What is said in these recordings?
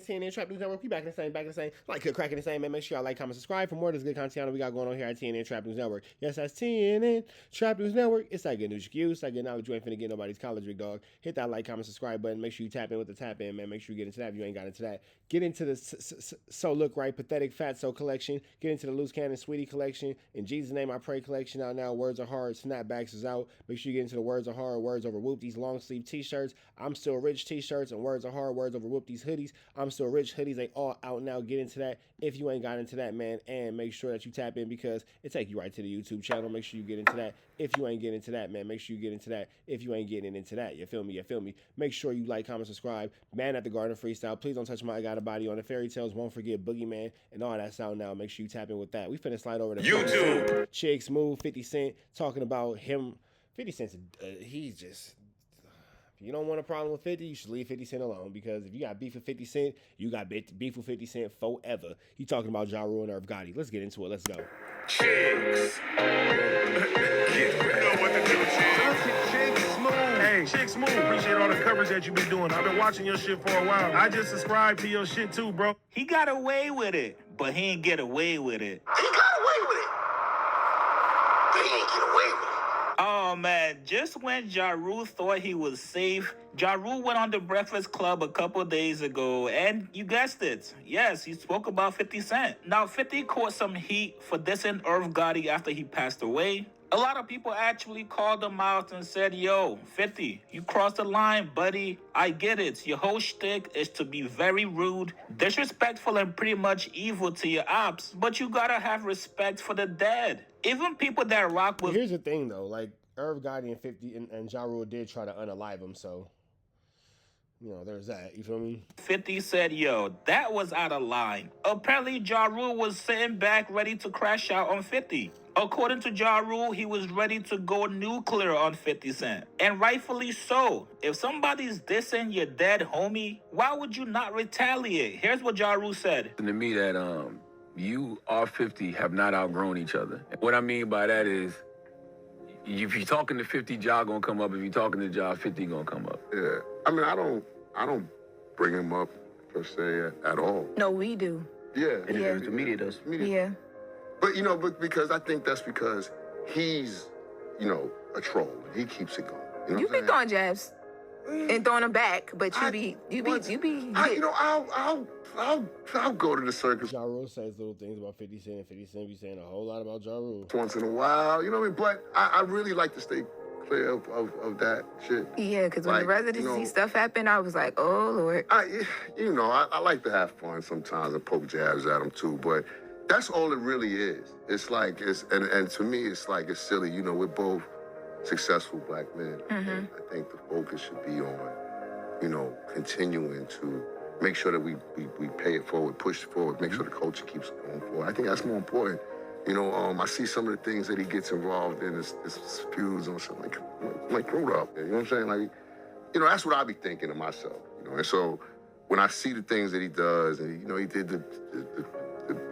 TNN Trap News Network. We back in the same. Like cracking the same, man. Make sure y'all like, comment, subscribe for more of this good content we got going on here at TNN Trap News Network. Yes, that's TNN Trap News Network. It's that good news you can use. That good knowledge you ain't finna get nobody's college, big dog. Hit that like, comment, subscribe button. Make sure you tap in with the tap in, man. Make sure you get into that if you ain't got into that. Get into the So Look Right, Pathetic Fatso collection. Get into the Loose Cannon Sweetie collection. In Jesus' name I pray collection out now. Words Are Hard, Snapbacks is out. Make sure you get into the Words Are Hard, Words Over Whoop, these long sleeve t-shirts. I'm Still Rich t-shirts, and Words Are Hard, Words Over Whoop, these hoodies. I'm Still Rich hoodies, they all out now. Get into that if you ain't got into that, man. And make sure that you tap in because it take you right to the YouTube channel. Make sure you get into that if you ain't getting into that, man. Make sure you get into that if you ain't getting into that. You feel me? Make sure you like, comment, subscribe. Man at the Garden Freestyle. Please don't touch my I Got a Body on the Fairy Tales. Won't forget Boogeyman and all that's out now. Make sure you tap in with that. We finna slide over to YouTube. Chicks Move, 50 Cent, talking about him. 50 Cent's, he's just... If you don't want a problem with 50, you should leave 50 Cent alone because if you got beef with 50 Cent, you got beef with 50 Cent forever. He talking about Ja Rule and Irv Gotti. Let's get into it. Let's go. Chicks. You know what to do, Chicks Move. Hey, Chicks Move. Appreciate all the coverage that you been doing. I've been watching your shit for a while. I just subscribed to your shit too, bro. He got away with it, but he ain't get away with it. He got away with it, but he ain't get away with it. Oh man, just when Ja Rule thought he was safe, Ja Rule went on the Breakfast Club a couple days ago, and you guessed it. Yes, he spoke about 50 Cent. Now, 50 caught some heat for dissing Irv Gotti after he passed away. A lot of people actually called him out and said, yo, 50, you crossed the line, buddy. I get it. Your whole shtick is to be very rude, disrespectful, and pretty much evil to your ops. But you gotta have respect for the dead. Even people that rock with... Here's the thing, though. Like, Irv Gotti and 50 and Ja Rule did try to unalive him, so... You know, there's that. You feel me? 50 said, yo, that was out of line. Apparently, Ja Rule was sitting back ready to crash out on 50. According to Ja Rule, he was ready to go nuclear on 50 Cent. And rightfully so. If somebody's dissing your dead homie, why would you not retaliate? Here's what Ja Rule said. To me that you or 50 have not outgrown each other. What I mean by that is, if you're talking to 50, Ja gonna come up. If you're talking to Ja, 50 gonna come up. Yeah, I mean, I don't bring him up per se at all. No, we do. Yeah, The media does. Yeah. But you know, because I think that's because he's, you know, a troll. He keeps it going. You know be throwing jabs and throwing them back, but you be. You know, I'll go to the circus. Ja Rule says little things about 50 Cent, and 50 Cent be saying a whole lot about Ja Rule. Once in a while, you know what I mean? But I really like to stay clear of that shit. Yeah, because when the residency stuff happened, I was like, oh, Lord. I like to have fun sometimes and poke jabs at him too, but that's all it really is. It's like, and to me, it's like, it's silly. You know, we're both successful black men. Mm-hmm. I think the focus should be on, you know, continuing to make sure that we pay it forward, push it forward, make sure the culture keeps going forward. I think that's more important. You know, I see some of the things that he gets involved in, his feuds and something like grow up. You know what I'm saying? Like, you know, that's what I be thinking of myself. You know, and so when I see the things that he does, and you know, he did the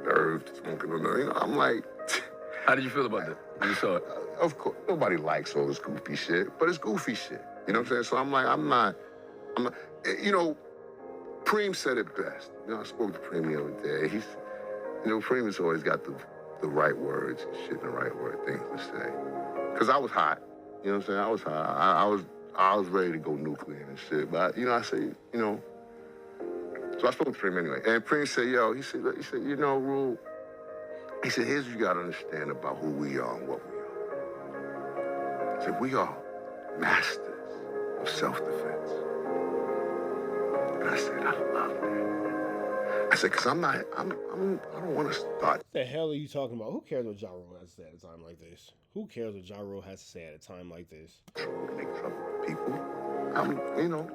nerve smoking, you know, I'm like. How did you feel about that when you saw it? Of course, nobody likes all this goofy shit, but it's goofy shit. You know what I'm saying? So I'm like, I'm not. You know, Preem said it best. You know, I spoke to Preem the other day. Preem has always got the right words and shit, and the right things to say. Because I was hot. You know what I'm saying? I was hot. I was ready to go nuclear and shit. But, you know, I say, you know. So I spoke to Preem anyway. And Preem said, yo, he said, you know, Rule, he said, here's what you got to understand about who we are and what we are. He said, we are masters of self-defense. And I said, I love that. I said, because I don't want to start. What the hell are you talking about? Who cares what Ja Rule has to say at a time like this? Who cares what Ja Rule has to say at a time like this? Make trouble with people. You know.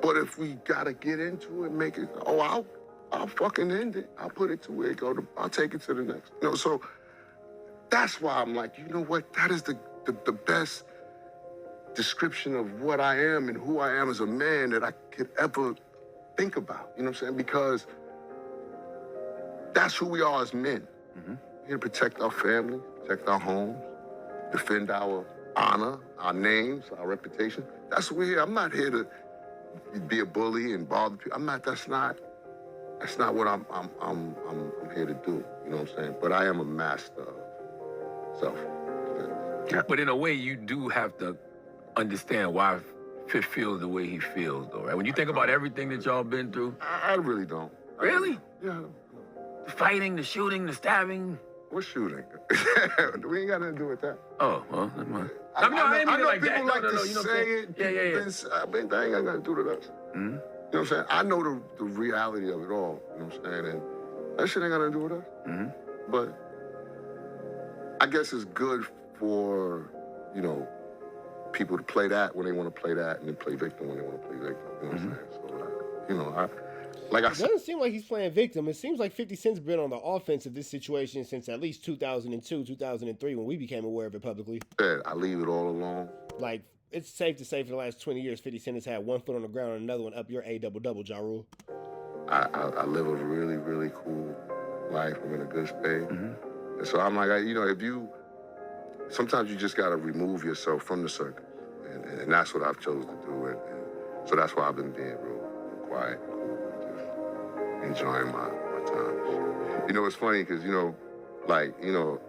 But if we got to get into it, make it, I'll fucking end it. I'll put it to where it go. I'll take it to the next. You know, so that's why I'm like, you know what? That is the best description of what I am and who I am as a man that I could ever think about. You know what I'm saying? Because that's who we are as men. Mm-hmm. We're here to protect our family, protect our homes, defend our honor, our names, our reputation. That's what we're here. I'm not here to be a bully and bother people. That's not That's not what I'm here to do. You know what I'm saying? But I am a master of self-defense. But in a way, you do have to understand why Fifth feels the way he feels, though, right? When you think about everything that y'all been through. I really don't. Really? Yeah. The fighting, the shooting, the stabbing. What shooting? We ain't got nothing to do with that. Oh, well, never mind. I know like people that. like to You know say it. Yeah. That ain't got nothing to do with us. Mm-hmm. You know what I'm saying? I know the reality of it all. You know what I'm saying? And that shit ain't got nothing to do with us. Mm-hmm. But I guess it's good for, you know, people to play that when they want to play that and then play victim when they want to play victim. You know what I'm saying? So, you know, like I It said. doesn't seem like he's playing victim. It seems like 50 Cent's been on the offense of this situation since at least 2002, 2003, when we became aware of it publicly. I leave it all alone. Like, it's safe to say for the last 20 years, 50 Cent has had one foot on the ground and another one up your A-double-double, Ja Rule. I live a really, really cool life. I'm in a good space. Mm-hmm. And so I'm like, you know, sometimes you just got to remove yourself from the circus. And that's what I've chosen to do. And so that's why I've been being real quiet, just enjoying my time. You know, it's funny because, you know, like, you know,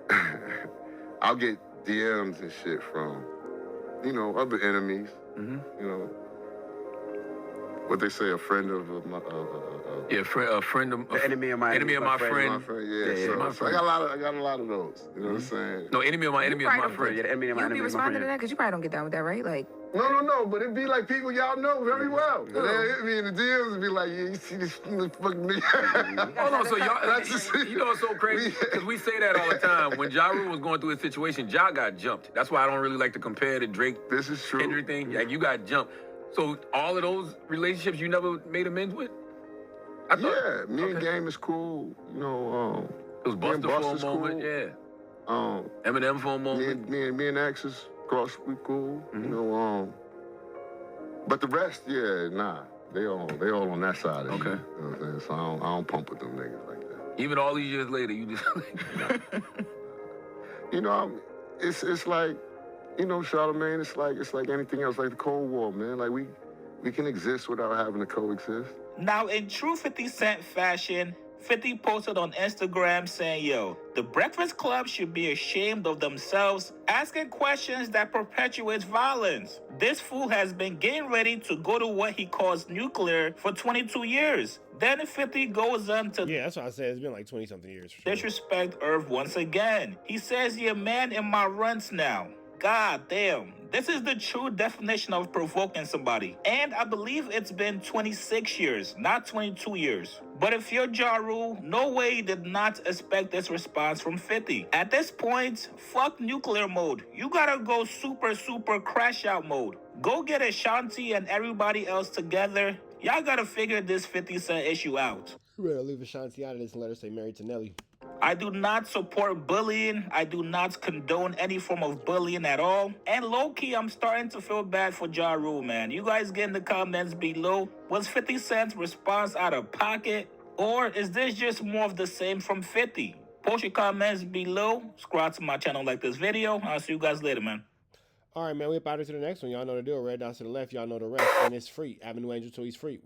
I'll get DMs and shit from, you know, other enemies. Mm-hmm. You know, what they say, a friend of my, a friend of enemy of my friend. my friend. Yeah, my so friend. I got a lot of those. You know what I'm saying? No, enemy of my enemy is my probably friend. Yeah, the enemy of my You enemy be is my responding to friend. that because you probably don't get down with that, right? Like, No, but it'd be like people y'all know very well. And they hit me in the DMs and be like, yeah, you see this fucking nigga. Hold on, so y'all, That's just- you know what's so crazy? Because we say that all the time. When Ja Rule was going through his situation, Ja got jumped. That's why I don't really like to compare the Drake This is true. Kendrick thing. Like, you got jumped. So all of those relationships you never made amends with? I thought, Yeah, me and Game is cool. You know, it was me and Buster for a Buster's moment, cool. yeah. Eminem for a moment. Me and Axis cross, we cool. Mm-hmm. You know, but the rest, yeah, nah. They all on that side of it. Okay. You know what I'm saying? So I don't pump with them niggas like that. Even all these years later, you just You know, it's like, you know, Charlamagne, it's like anything else, like the Cold War, man. Like we can exist without having to coexist. Now, in true 50 Cent fashion, 50 posted on Instagram saying, yo, the Breakfast Club should be ashamed of themselves, asking questions that perpetuates violence. This fool has been getting ready to go to what he calls nuclear for 22 years. Then 50 goes on to Yeah, that's what I said. It's been like 20-something years. For sure. disrespect Irv once again. He says, you're a man in my runs now. God damn. This is the true definition of provoking somebody. And I believe it's been 26 years, not 22 years. But if you're Ja Rule, no way you did not expect this response from 50. At this point, fuck nuclear mode. You gotta go super crash out mode. Go get Ashanti and everybody else together. Y'all gotta figure this 50 Cent issue out. You better leave Ashanti out of this and let her say married to Nelly. I do not support bullying. I do not condone any form of bullying at all. And low-key, I'm starting to feel bad for Ja Rule, man. You guys get in the comments below. Was 50 Cent's response out of pocket? Or is this just more of the same from 50? Post your comments below. Subscribe to my channel, like this video. I'll see you guys later, man. All right, man. We up out to the next one. Y'all know the deal. Red dots to the left. Y'all know the rest. And it's free. Avenue Angel till he's free.